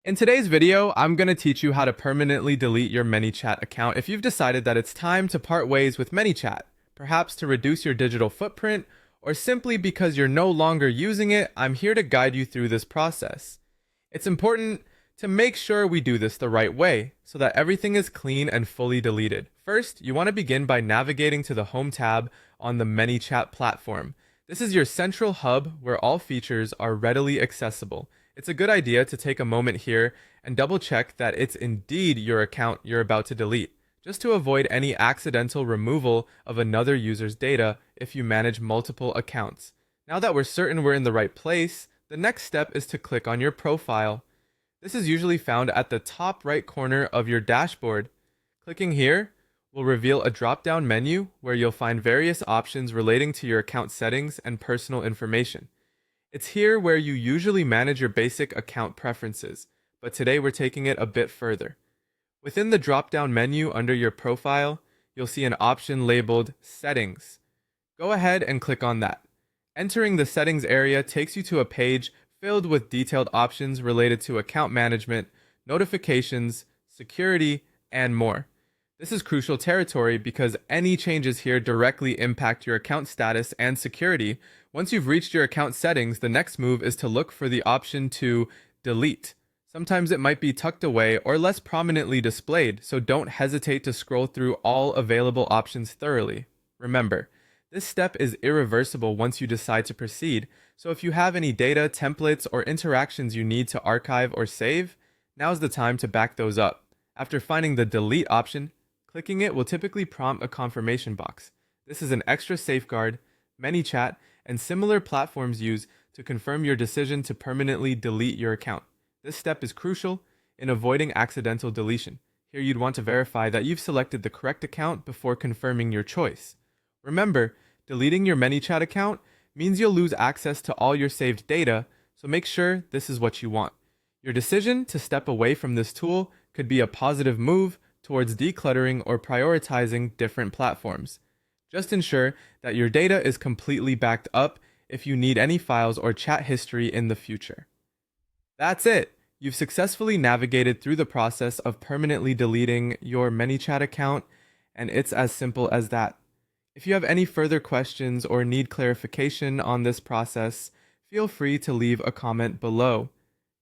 In today's video, I'm going to teach you how to permanently delete your ManyChat account if you've decided that it's time to part ways with ManyChat, perhaps to reduce your digital footprint, or simply because you're no longer using it. I'm here to guide you through this process. It's important to make sure we do this the right way so that everything is clean and fully deleted. First, you want to begin by navigating to the Home tab on the ManyChat platform. This is your central hub where all features are readily accessible. It's a good idea to take a moment here and double check that it's indeed your account you're about to delete, just to avoid any accidental removal of another user's data if you manage multiple accounts. Now that we're certain we're in the right place, the next step is to click on your profile. This is usually found at the top right corner of your dashboard. Clicking here will reveal a drop-down menu where you'll find various options relating to your account settings and personal information. It's here where you usually manage your basic account preferences, but today we're taking it a bit further. Within the drop-down menu under your profile, you'll see an option labeled Settings. Go ahead and click on that. Entering the Settings area takes you to a page filled with detailed options related to account management, notifications, security, and more. This is crucial territory because any changes here directly impact your account status and security. Once you've reached your account settings, the next move is to look for the option to delete. Sometimes it might be tucked away or less prominently displayed, so don't hesitate to scroll through all available options thoroughly. Remember, this step is irreversible once you decide to proceed, so if you have any data, templates, or interactions you need to archive or save, now's the time to back those up. After finding the delete option, clicking it will typically prompt a confirmation box. This is an extra safeguard ManyChat and similar platforms use to confirm your decision to permanently delete your account. This step is crucial in avoiding accidental deletion. Here you'd want to verify that you've selected the correct account before confirming your choice. Remember, deleting your ManyChat account means you'll lose access to all your saved data, so make sure this is what you want. Your decision to step away from this tool could be a positive move towards decluttering or prioritizing different platforms. Just ensure that your data is completely backed up if you need any files or chat history in the future. That's it! You've successfully navigated through the process of permanently deleting your ManyChat account, and it's as simple as that. If you have any further questions or need clarification on this process, feel free to leave a comment below.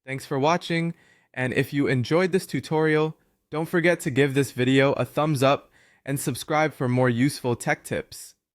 Thanks for watching, and if you enjoyed this tutorial, don't forget to give this video a thumbs up and subscribe for more useful tech tips.